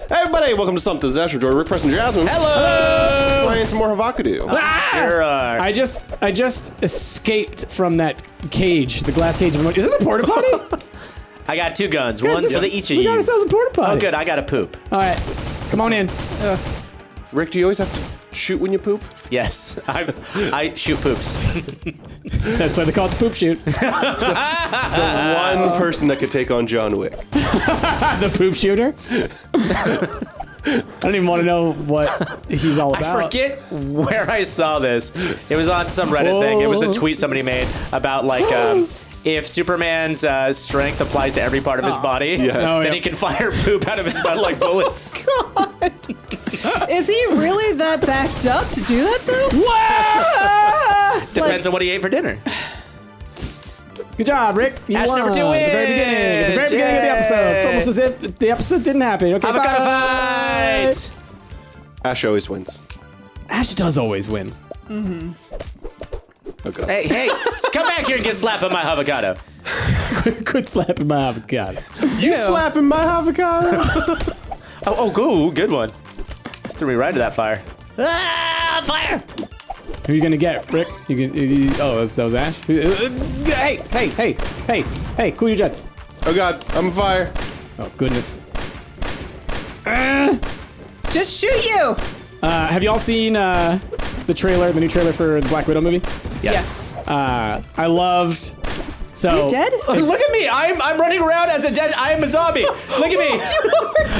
Hey everybody, welcome to Stumpt. This is Asher, Jordan, Rick, Preston, Jasmine. Hello! Playing some more Havocado. Sure are. I just escaped from that cage, the glass cage. Is this a porta potty? I got 2 guns, one for each of We you. got ourselves a porta potty. Oh, good. I got to poop. All right, come on in. Rick, do you always have to shoot when you poop? Yes, I shoot poops. That's why they call it the poop shoot. The one person that could take on John Wick. The poop shooter. I don't even want to know what he's all about. I forget where I saw this. It was on some Reddit thing. It was a tweet somebody made about like if Superman's strength applies to every part of his body, then he can fire poop out of his butt like bullets. God. Is he really that backed up to do that though? Depends on what he ate for dinner. Good job, Rick. You Ash won. number 2 wins. At the very beginning of the episode. It's almost as if the episode didn't happen. Okay, Avocado bye. fight! Ash always wins. Ash does always win. Mm-hmm. Oh god. Hey, come back here and get slapped on my avocado. Quit slapping my avocado. You slapping my avocado? Good one. Just threw me right into that fire. Ah, fire! Who are you gonna get, Rick? That was Ash. Hey! Cool your jets. Oh god, I'm on fire. Oh goodness. Just shoot you. Have y'all seen the new trailer for the Black Widow movie? Yes. I loved. So You dead? Look at me! I'm running around as a dead. I am a zombie. Look at me!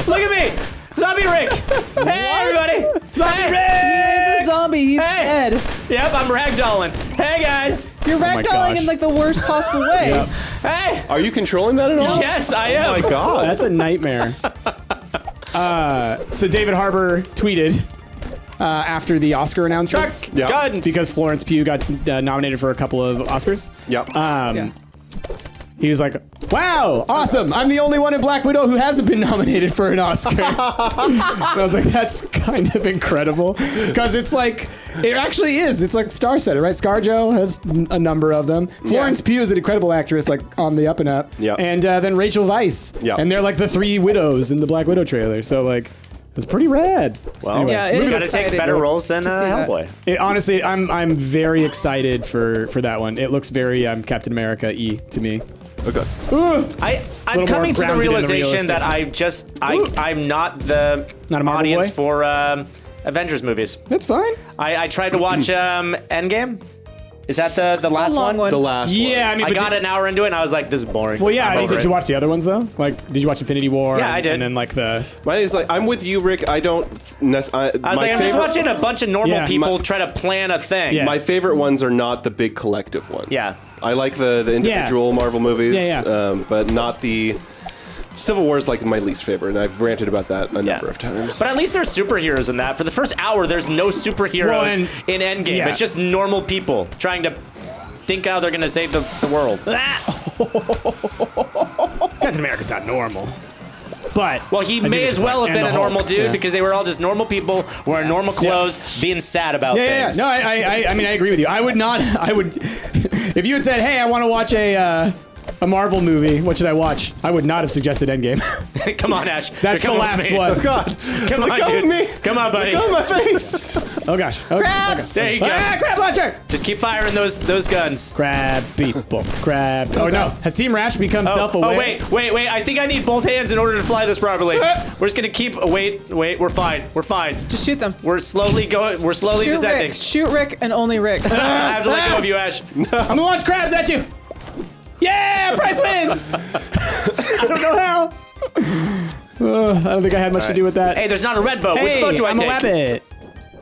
Look at me! Zombie Rick! Hey everybody! Zombie Rick! He's a zombie. He's dead. Yep, I'm ragdolling. Hey guys! You're my ragdolling gosh. in like the worst possible way. Yep. Hey! Are you controlling that at all? Yes, I am. Oh my god. That's a nightmare. So David Harbour tweeted after the Oscar announcements Truck guns. because Florence Pugh got nominated for a couple of Oscars. Yep. He was like, "Wow, awesome! I'm the only one in Black Widow who hasn't been nominated for an Oscar." And I was like, "That's kind of incredible," because it's like, it actually is. It's like Star-Studded, right? ScarJo has a number of them. Florence Pugh is an incredible actress, like on the up and up. Yeah. And then Rachel Weisz. Yeah. And they're like the 3 widows in the Black Widow trailer. So like, it's pretty rad. Well, Anyway, Yeah, it we is gotta take exciting better to roles than see that. Hellboy. honestly, I'm very excited for that one. It looks very Captain America-y to me. Okay. I'm more coming to the grounded in the realization that realistic. I'm not the Not a Marvel audience boy? for Avengers movies. That's fine. I tried to watch Endgame. Is that the last long one. The last one. Yeah, I mean, I but got an hour into it and I was like, this is boring. Well, yeah. I'm over Did it. you watch the other ones though? Like, did you watch Infinity War? Yeah, I did. And then like the. My thing is like, I'm with you, Rick. I don't. I was like, I'm just watching a bunch of normal Yeah. people try to plan a thing. Yeah. My favorite ones are not the big collective ones. Yeah. I like the individual Marvel movies. Yeah. But not the. Civil War is like my least favorite, and I've ranted about that a number of times. But at least there's superheroes in that. For the first hour, there's no superheroes Well, and- in Endgame. yeah. It's just normal people trying to think how they're going to save the world. Captain America's not normal. But Well, he I do may as respect- well have and been the a normal Hulk, dude yeah. because they were all just normal people wearing normal clothes, being sad about things. No, I mean, I agree with you. I would not. I would. If you had said, "Hey, I want to watch a Marvel movie. What should I watch?" I would not have suggested Endgame. Come on, Ash. That's Come the on last with me. one. Oh God! Come on, Let go dude. of me! Come on, buddy. Let go of my face! Oh gosh. Okay. Crabs! There you go. Crab launcher! Just keep firing those guns. Crab people. Crab. Oh no. Has Team Rash become self-aware? Oh, wait. I think I need both hands in order to fly this properly. We're just gonna keep. Wait. We're fine. Just shoot them. We're slowly going. We're slowly Shoot descending. Rick. Shoot Rick and only Rick. I have to let go of you, Ash. I'm gonna launch crabs at you. Yeah, Price wins. I don't know how. I don't think I had much to do with that. Hey, there's not a red boat. Which Hey, boat do I I'm take? a rabbit.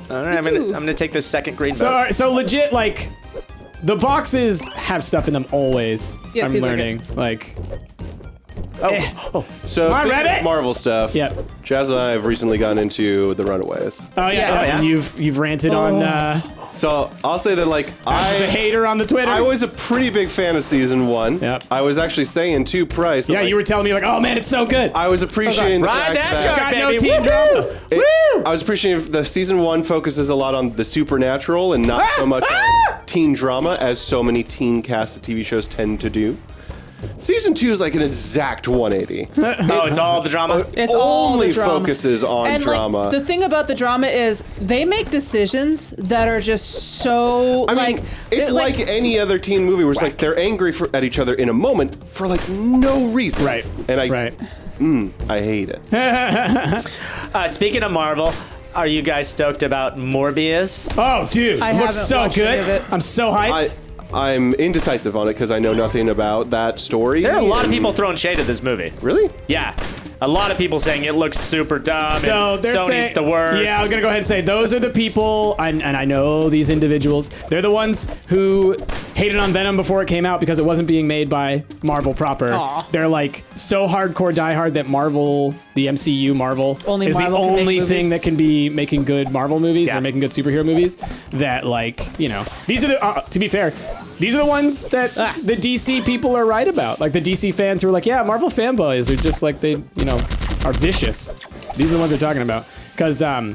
All right, I'm gonna take this second green boat. So legit, like, the boxes have stuff in them always. Yeah, I'm see, look learning. Like, So, Come on, speaking rabbit! of Marvel stuff, Yep. Jazz and I have recently gotten into The Runaways. oh yeah, yeah. and you've ranted on. So, I'll say that, like, As a hater on the Twitter. I was a pretty big fan of season 1. Yep. I was actually saying to Price that, yeah, like, you were telling me like, oh man, it's so good. I was appreciating the Ride fact that that shark, got no baby. team drama. I was appreciating the season 1 focuses a lot on the supernatural and not so much on teen drama as so many teen cast TV shows tend to do. Season 2 is like an exact 180. Oh, it's all the drama? It's all only the drama. focuses on and drama. Like, the thing about the drama is they make decisions that are just so I mean, it's like any other teen movie where it's like they're angry at each other in a moment for like no reason. Right. And I hate it. Speaking of Marvel, are you guys stoked about Morbius? Oh, dude, I it looks haven't so watched any of good. it. I'm so hyped. I'm indecisive on it because I know nothing about that story. There are a lot of people throwing shade at this movie. Really? Yeah. A lot of people saying it looks super dumb So and they're Sony's saying, the worst. Yeah, I was gonna go ahead and say those are the people, and I know these individuals. They're the ones who hated on Venom before it came out because it wasn't being made by Marvel proper. Aw. They're like so hardcore diehard that Marvel, the MCU, Marvel Only is Marvel the can make only movies. thing that can be making good Marvel movies Yeah. or making good superhero movies. That like these are the to be fair. These are the ones that the DC people are right about. Like the DC fans who are like, yeah, Marvel fanboys are just like they, are vicious. These are the ones they're talking about. Because I'll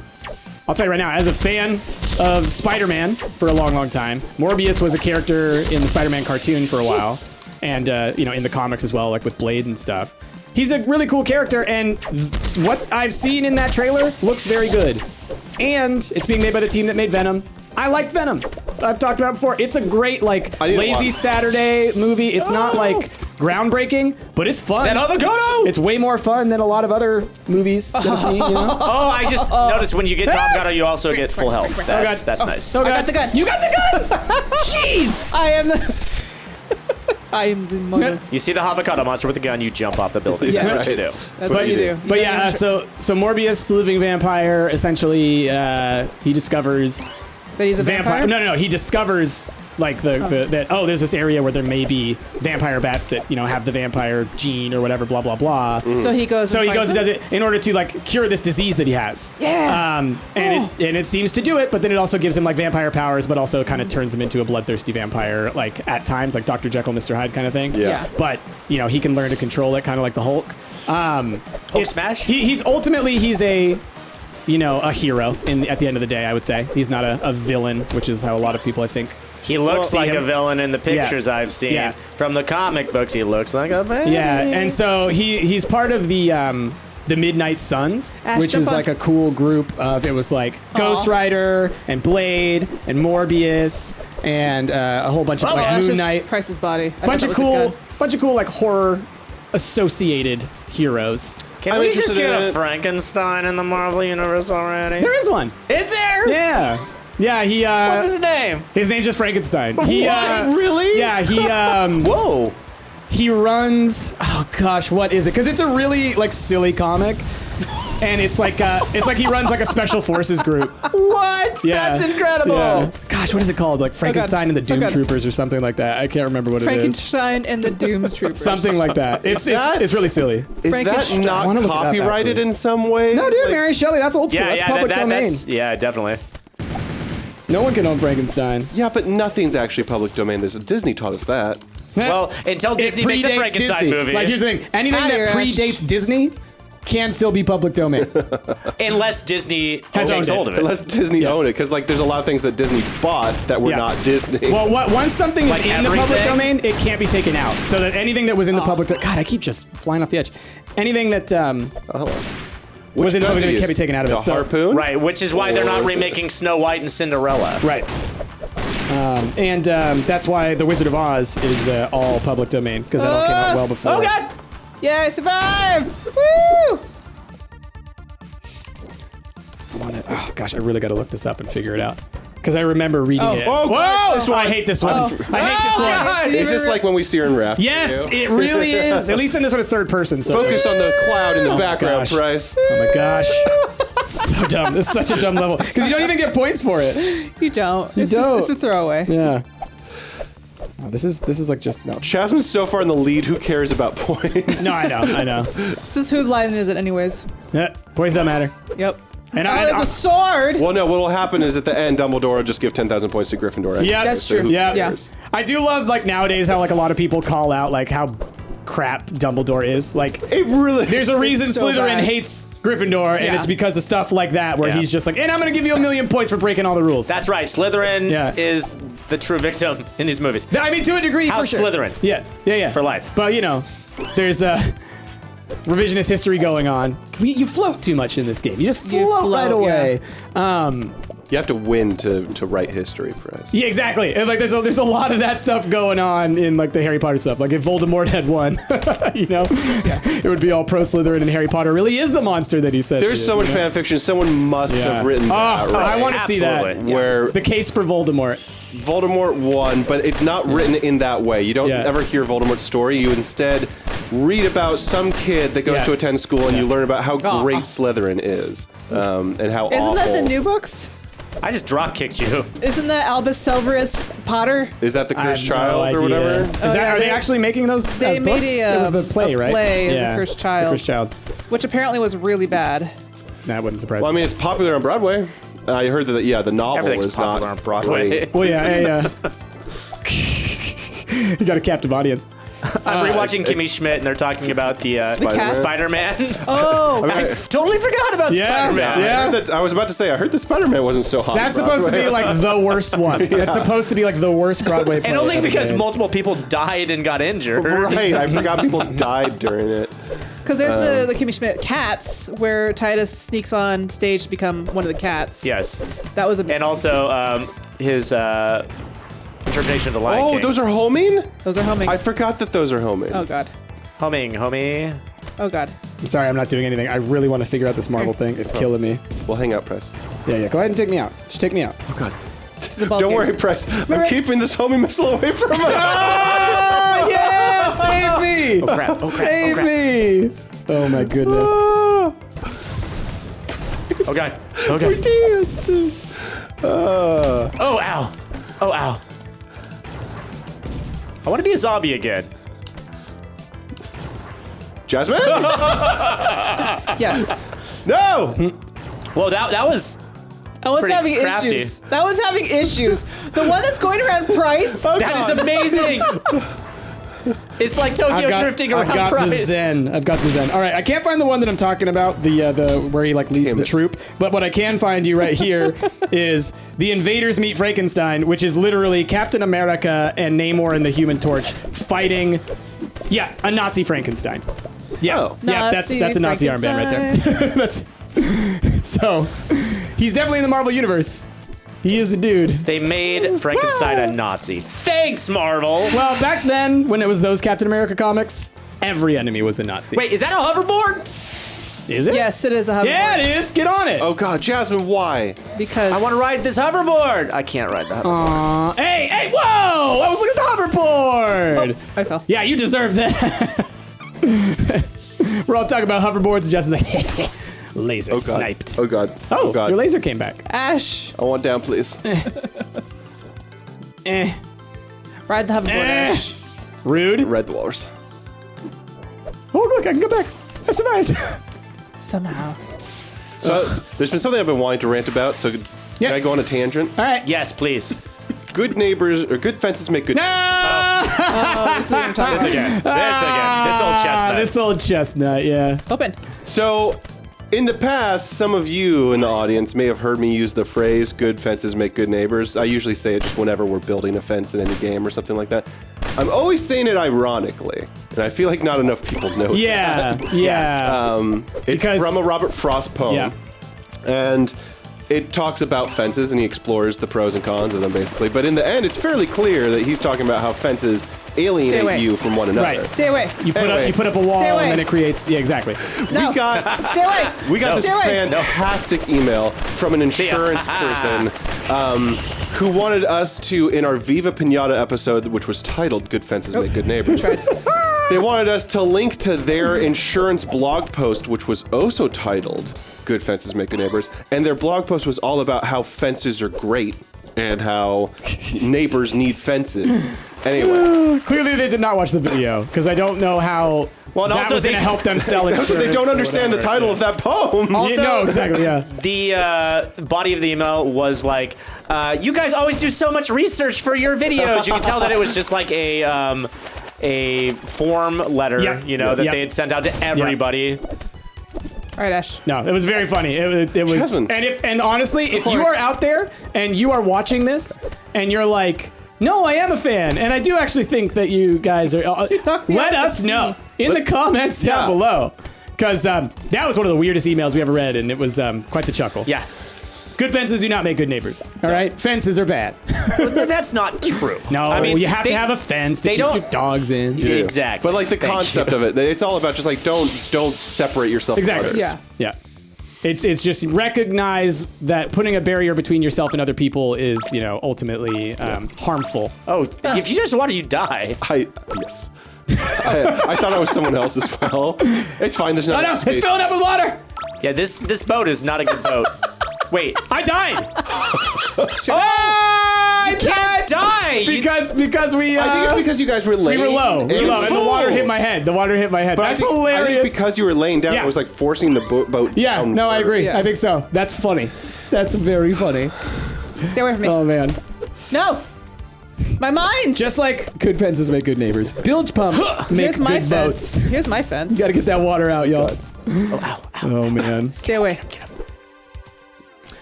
tell you right now, as a fan of Spider-Man for a long, long time, Morbius was a character in the Spider-Man cartoon for a while, and in the comics as well, like with Blade and stuff. He's a really cool character, and what I've seen in that trailer looks very good. And it's being made by the team that made Venom. I like Venom. I've talked about it before. It's a great, like, lazy Saturday movie. It's not, like, groundbreaking, but it's fun. That avocado! It's way more fun than a lot of other movies that I've seen, Oh, I just noticed when you get to avocado, you also get full health. That's nice. Oh, I got the gun. You got the gun! Jeez! I am the mother. You see the avocado monster with the gun, you jump off the building. Yes. That's what you do. That's what you do. But yeah, so Morbius, the living vampire, essentially, he discovers... But he's a vampire? No. He discovers like that. Oh, there's this area where there may be vampire bats that have the vampire gene or whatever. Blah blah blah. So he goes. So and he goes and finds does it in order to like cure this disease that he has. Yeah. And it seems to do it, but then it also gives him like vampire powers, but also kind of turns him into a bloodthirsty vampire, like at times, like Dr. Jekyll, Mr. Hyde kind of thing. Yeah. But he can learn to control it, kind of like the Hulk. Hulk smash. He's a hero at the end of the day, I would say. He's not a villain, which is how a lot of people, I think. He looks like him. a villain in the pictures I've seen. Yeah. From the comic books, he looks like a villain. Yeah, and so he's part of the Midnight Suns, Ash, which jump is on. like a cool group of, it was like Ghost Rider and Blade and Morbius and a whole bunch of like Ash Moon just Knight. Price's body. I thought Bunch that of was a cool gun. like horror associated heroes. Can I'm we just interested get in a it. Frankenstein in the Marvel Universe already? There is one. Is there? Yeah. Yeah, he What's his name? his name's just Frankenstein. He Really? Yeah, he Whoa. he runs, oh gosh, what is it? Because it's a really like silly comic, and it's like he runs like a special forces group. What? Yeah. That's incredible. Yeah. Gosh, what is it called? Like Frankenstein and the Doom God. Troopers or something like that. I can't remember what it is. Frankenstein and the Doom Troopers. Something like that. It's really silly. Is that Frankenstein. I not wanna look it up, copyrighted actually. in some way? No, dude, Like, Mary Shelley, that's old school. Yeah, That's public domain. that's definitely. No one can own Frankenstein. Yeah, but nothing's actually public domain. Disney taught us that. Well, until It Disney makes a predates Frankenstein Disney. movie. Like, here's the thing. Anything that Irish. predates Disney can still be public domain. Unless Disney Has takes owned hold it. of it. Unless Disney owned it, because like there's a lot of things that Disney bought that were Yeah. not Disney. Well, once something Like is in the public everything? domain, it can't be taken out. So that anything that was in the public God, I keep just flying off the edge. Anything that was in the public domain can't be taken out of a it. So, harpoon? Right, which is why they're not remaking Snow White and Cinderella. Right. And that's why The Wizard of Oz is all public domain, because that all came out well before. Oh God! Yeah, I survived! Woo! Oh gosh, I really got to look this up and figure it out. Because I remember reading it. Oh, Whoa! this one. I hate this one. I hate this one. Is this like when we steer and raft? Yes, it really is. At least in this sort of third person. So Focus on the cloud in the my background, gosh. Price. Oh my gosh. So dumb. This is such a dumb level. Because you don't even get points for it. You don't. It's don't. Just, it's a throwaway. Yeah. Oh, this is like just no. Chasman's so far in the lead. Who cares about points? No, I know. This is whose line is it, anyways? Yeah, points don't matter. Yep. And Oh, there's a sword! Well, no. What will happen is at the end, Dumbledore will just give 10,000 points to Gryffindor. Right? Yeah, That's true. Yeah. Yeah. I do love like nowadays how like a lot of people call out like how crap Dumbledore is. Like, It really. there's a reason so Slytherin bad. hates Gryffindor, and Yeah. it's because of stuff like that, where he's just like, and I'm gonna give you 1,000,000 points for breaking all the rules. That's right. Slytherin Yeah. is the true victim in these movies. I mean, to a degree, House for sure. Slytherin. Yeah. For life. But, you know, there's revisionist history going on. You float too much in this game. You just float right float, away. You have to win to write history, Perez. Yeah, exactly. And, like, there's a lot of that stuff going on in, like, the Harry Potter stuff. Like, if Voldemort had won, you know, it would be all pro Slytherin, and Harry Potter really is the monster that he said. There's so much fan fiction. Someone must have written that. Right? I want to see that. Absolutely. Where The case for Voldemort. Voldemort won, but it's not written in that way. You don't ever hear Voldemort's story. You instead read about some kid that goes to attend school, and you learn about how great Slytherin is, and how awful. Isn't that the new books? I just drop kicked you. Isn't that Albus Severus Potter? Is that the I have Cursed no Child idea. or whatever? Is that, are they actually making those They as made books? a, It was the play, a right? play, The yeah. Cursed Child. The Cursed Child. Which apparently was really bad. That wouldn't surprise Well, I me. mean, it's popular on Broadway. I heard that, the novel Everything's was popular not on Broadway. great. Well, yeah. You got a captive audience. I'm rewatching Kimmy Schmidt, and they're talking about the cats? Spider-Man. Oh, I totally forgot about Spider-Man. Yeah. I was about to say, I heard the Spider-Man wasn't so hot. That's on supposed to be Broadway. like the worst one. That's supposed to be like the worst Broadway play And only ever because made. multiple people died and got injured. Right, I forgot people died during it. because there's the Kimmy Schmidt Cats, where Titus sneaks on stage to become one of the cats. Yes. That was a And also his interpretation of the Lion King. Those are homing? Those are homing. I forgot that those are homing. Oh god. homie. Oh god. I'm sorry, I'm not doing anything. I really want to figure out this Marvel thing. It's killing me. Well, hang out, Press. Yeah. Go ahead and take me out. Just take me out. Oh, God. The ball Don't game. worry, Press. I'm keeping this homing missile away from us. Oh, yeah! Save me! Oh crap. Save me! Oh my goodness. Oh god. Okay. Dance. Oh ow. Oh ow. I want to be a zombie again. Jasmine? Yes. No! Whoa, that was That one's Pretty having crafty. issues. That one's having issues. The one that's going around Price. Oh, that is God. amazing. It's like Tokyo drifting around I've got the Price. Zen. I've got the Zen. All right, I can't find the one that I'm talking about, the where he like leads Damn the it. troop. But what I can find you right here is the Invaders Meet Frankenstein, which is literally Captain America and Namor and the Human Torch fighting, a Nazi Frankenstein. Yeah, Oh. yeah, that's a Nazi armband right there. That's so he's definitely in the Marvel universe. He is a dude. They made Frankenstein a Nazi. Thanks, Marvel. Well, back then, when it was those Captain America comics, every enemy was a Nazi. Wait, is that a hoverboard? Is it? Yes, it is a hoverboard. Yeah, it is. Get on it. Oh, God. Jasmine, why? Because I want to ride this hoverboard. I can't ride the hoverboard. Hey, whoa! I was looking at the hoverboard. I fell. Yeah, you deserve that. We're all talking about hoverboards, and Justin's like, laser Oh, God. sniped. Oh, God. Oh, God. your laser came back. Ash, I want down, please. ride the hoverboard, Ash. Rude. Red the walrus. Oh, look, I can go back. I survived. Somehow. So, there's been something I've been wanting to rant about, so can I go on a tangent? All right. Yes, please. Good neighbors, or good fences make good... Oh, this is what I'm talking This about. again. This old chestnut. This old chestnut, yeah. Open. So, in the past, some of you in the audience may have heard me use the phrase, good fences make good neighbors. I usually say it just whenever we're building a fence in any game or something like that. I'm always saying it ironically, and I feel like not enough people know Yeah, yeah. It's Because- from a Robert Frost poem. Yeah. And it talks about fences, and he explores the pros and cons of them, basically. But in the end, it's fairly clear that he's talking about how fences Stay alienate away. you from one another. Right. Stay away. You Anyway. put up a wall, Stay away. and then it creates. Yeah, exactly. No. We got Stay away. We got this Stay away. fantastic email from an insurance person who wanted us to, in our Viva Pinata episode, which was titled Good Fences Make Good Neighbors, they wanted us to link to their insurance blog post, which was also titled Good Fences Make Good Neighbors. And their blog post was all about how fences are great and how neighbors need fences. Anyway. Clearly, they did not watch the video because I don't know how. Well, and that also was going to they- help them sell it. Also, they don't understand the title of that poem. Also, No, exactly. Yeah. the body of the email was like, you guys always do so much research for your videos. You can tell that it was just like a a form letter, Yep. that they had sent out to everybody. All right, Ash. No, it was very funny. It was, Jasmine. and honestly, if you are out there and you are watching this and you're like, no, I am a fan, and I do actually think that you guys are. Let us know in the comments down below, because that was one of the weirdest emails we ever read, and it was quite the chuckle. Yeah. Good fences do not make good neighbors. All right, fences are bad. That's not true. No, I mean, you have to have a fence to keep your dogs in. Yeah. Exactly. But like the concept of it, it's all about just like don't separate yourself from Exactly. others. Yeah. It's just recognize that putting a barrier between yourself and other people is, ultimately harmful. Oh, if you touch water, you die. Yes. I thought I was someone else as well. It's fine. There's not enough space. It's filling up with water. Yeah, this boat is not a good boat. Wait, I died. I can't die because we. I think it's because you guys were laying. We were low, and the water hit my head. But But that's I hilarious. think because you were laying down, Yeah. it was like forcing the boat Yeah, down. no, I agree. Yeah. I think so. That's funny. That's very funny. Stay away from me. Oh man. No. My mind. Just like good fences make good neighbors, bilge pumps make Here's my good fence. boats. Here's my fence. You gotta get that water out, y'all. Oh man. Stay away.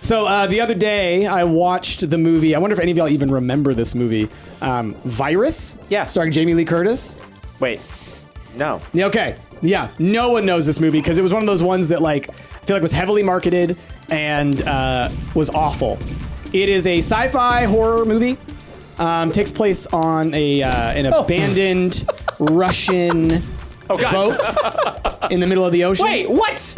So the other day, I watched the movie. I wonder if any of y'all even remember this movie, Virus. Yeah. Starring Jamie Lee Curtis. Wait, no. Yeah, okay. Yeah, no one knows this movie because it was one of those ones that I feel like was heavily marketed and was awful. It is a sci-fi horror movie. Takes place on an abandoned Russian boat in the middle of the ocean. Wait, what?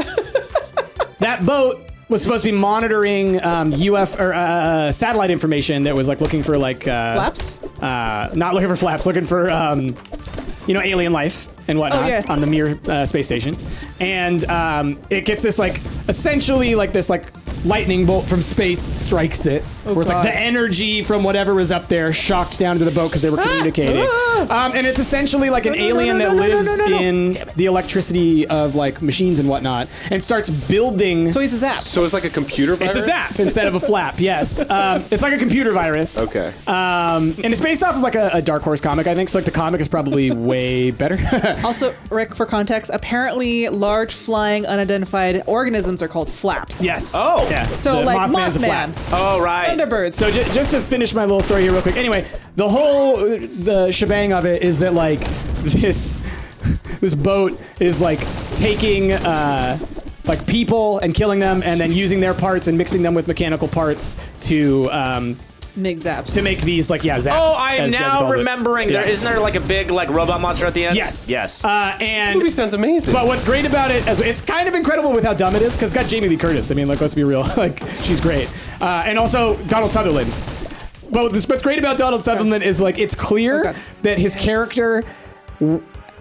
That boat was supposed to be monitoring satellite information that was looking for Flaps? Not looking for flaps, looking for alien life and whatnot on the Mir space station. And it gets this essentially this lightning bolt from space strikes it. Where it's the energy from whatever was up there shocked down to the boat because they were communicating. And it's essentially an alien that lives in the electricity of machines and whatnot and starts building. So he's a zap. So it's like a computer virus? It's a zap instead of a flap, yes. It's like a computer virus. Okay. And it's based off of a Dark Horse comic, I think. So the comic is probably way better. Also, Rick, for context, apparently large flying unidentified organisms are called flaps. Yes. Oh. Yeah. So The like Mothman's a flap. Mothman, Oh, right. Thunderbirds. So just to finish my little story here real quick. Anyway, the shebang of it is that this boat is taking people and killing them and then using their parts and mixing them with mechanical parts to Make zaps. to make these zaps. Oh, I am as Jez now calls it. remembering. Yeah. Isn't there a big robot monster at the end? Yes. Yes. And The movie sounds amazing. but what's great about it, it's kind of incredible with how dumb it is, because it's got Jamie Lee Curtis. I mean, let's be real. She's great. And also Donald Sutherland. But what's great about Donald Sutherland is it's clear that his character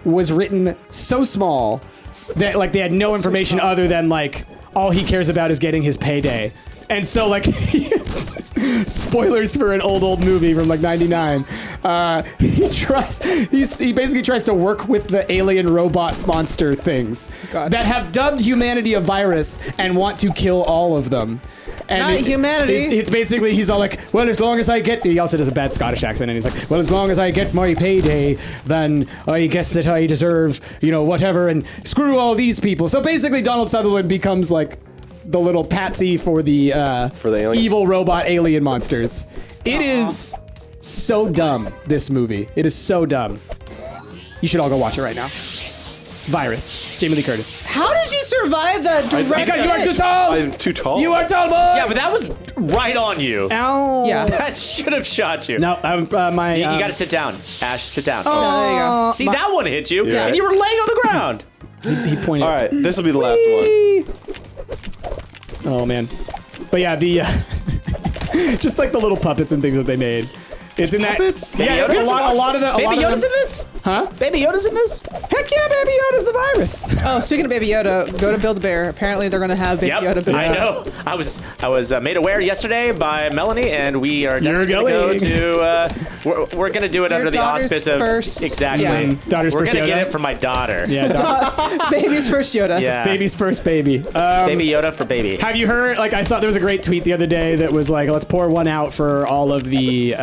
was written so small that they had no information other than all he cares about is getting his payday. And so spoilers for an old movie from 99. He basically tries to work with the alien robot monster things that have dubbed humanity a virus and want to kill all of them. And Not humanity. It's basically, he's all well, as long as I get, he also does a bad Scottish accent, and he's well, as long as I get my payday, then I guess that I deserve, whatever, and screw all these people. So basically, Donald Sutherland becomes the little patsy for the aliens. evil robot alien monsters. It is so dumb, this movie. It is so dumb. You should all go watch it right now. Virus. Jamie Lee Curtis. How did you survive that direct Because you are too hit? tall! I'm too tall. You are tall, boy! yeah, but that was right on you. Ow. Yeah. That should have shot you. No, my... You got to sit down. Ash, sit down. There you go. See, that one hit you, Yeah. and you were laying on the ground. he pointed... All right, this will be the last one. Oh, man. But yeah, the... just the little puppets and things that they made. It's in Puppets? that... Yeah, Baby a Yoda's- lot of the... Baby Yoda's in this? Huh? Baby Yoda's in this? Heck yeah, Baby Yoda's the virus. Oh, speaking of Baby Yoda, go to Build-A-Bear. Apparently, they're going to have Baby Yoda. I know. I was made aware yesterday by Melanie, and we are You're definitely going to going. go to. We're going to do it Your under the daughter's auspice of first- exactly. yeah. Daughter's We're first going to Yoda. get it for my daughter. Yeah, Baby's first Yoda. Yeah. baby's first baby. Baby Yoda for baby. Have you heard, I saw there was a great tweet the other day that was let's pour one out for all of the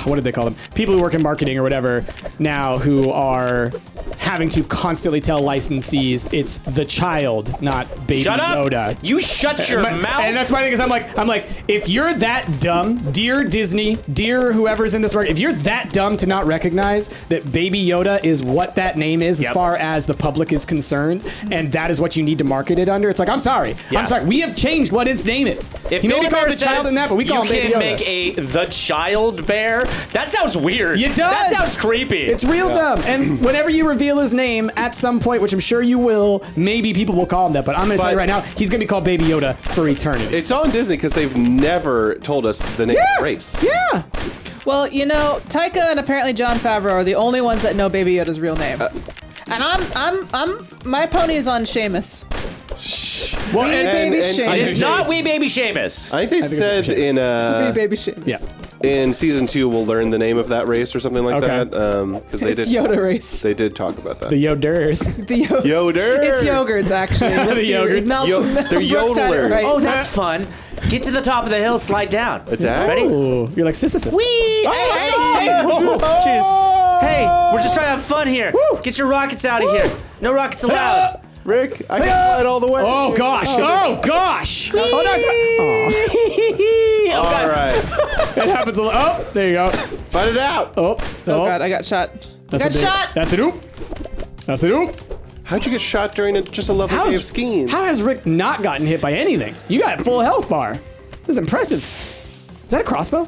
what did they call them? People who work in marketing or whatever now who are having to constantly tell licensees it's the child, not Baby Shut up! Yoda. You shut your mouth. And that's my thing is I'm like, if you're that dumb, dear Disney, dear whoever's in this market, if you're that dumb to not recognize that Baby Yoda is what that name is as far as the public is concerned, and that is what you need to market it under, it's like, I'm sorry. I'm sorry. We have changed what his name is. If he may be Bill called the child in that, but we call him Baby Yoda. You can't make the child bear? That sounds weird. It does. That sounds creepy. It's real dumb. And whenever you reveal his name at some point, which I'm sure you will, maybe people will call him that. But I'm going to tell you right now, he's going to be called Baby Yoda for eternity. It's on Disney because they've never told us the name of the race. Yeah. Well, you know, Taika and apparently Jon Favreau are the only ones that know Baby Yoda's real name. And my pony is on Seamus. Well, Wee Baby Seamus. It is not Wee Baby Seamus. I think they said in Wee Baby Seamus. Yeah. in season 2 we'll learn the name of that race or something like that. Because they It's did Yoda race. They did talk about that. The Yoders. Yoder. It's yogurts, actually. The yogurts. They're yodelers. Right. Oh, that's fun. Get to the top of the hill, slide down. It's that. Ready? Oh, you're like Sisyphus. Whee! Hey! Whoa, jeez. Hey, we're just trying to have fun here. Get your rockets out of here. No rockets allowed. Rick, I can slide all the way. Oh, gosh. Oh, gosh. Oh, no. Oh, God. All right. It happens a lot. Oh, there you go. Fight it out. Oh, Oh, God, I got shot. That's shot. That's an oop. That's an oop. How'd you get shot during just a lovely day of skiing? How has Rick not gotten hit by anything? You got a full health bar. This is impressive. Is that a crossbow?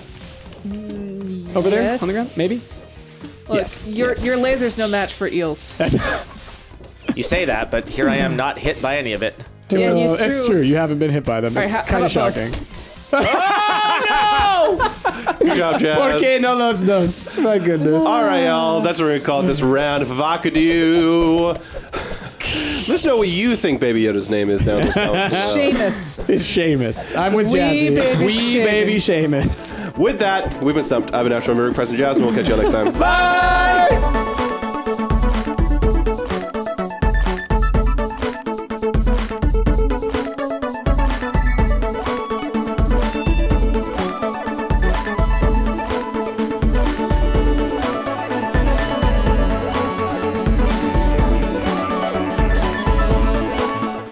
Over there on the ground? Maybe? Look, Yes. Your laser's no match for eels. You say that, but here I am not hit by any of it. Yeah, you It's threw- true. You haven't been hit by them. All It's right, how kind of about both? shocking. Good job, Jazz. Porque no los dos. My goodness. All right, y'all. That's what we're gonna call this round of Havocado. Let us know what you think Baby Yoda's name is down in the comments. Seamus. It's Seamus. I'm with Wee Jazzy. It's baby wee Seamus. baby Seamus. With that, we've been stumped. I've been Astro Rick, Press and Jazz, and we'll catch you all next time. Bye!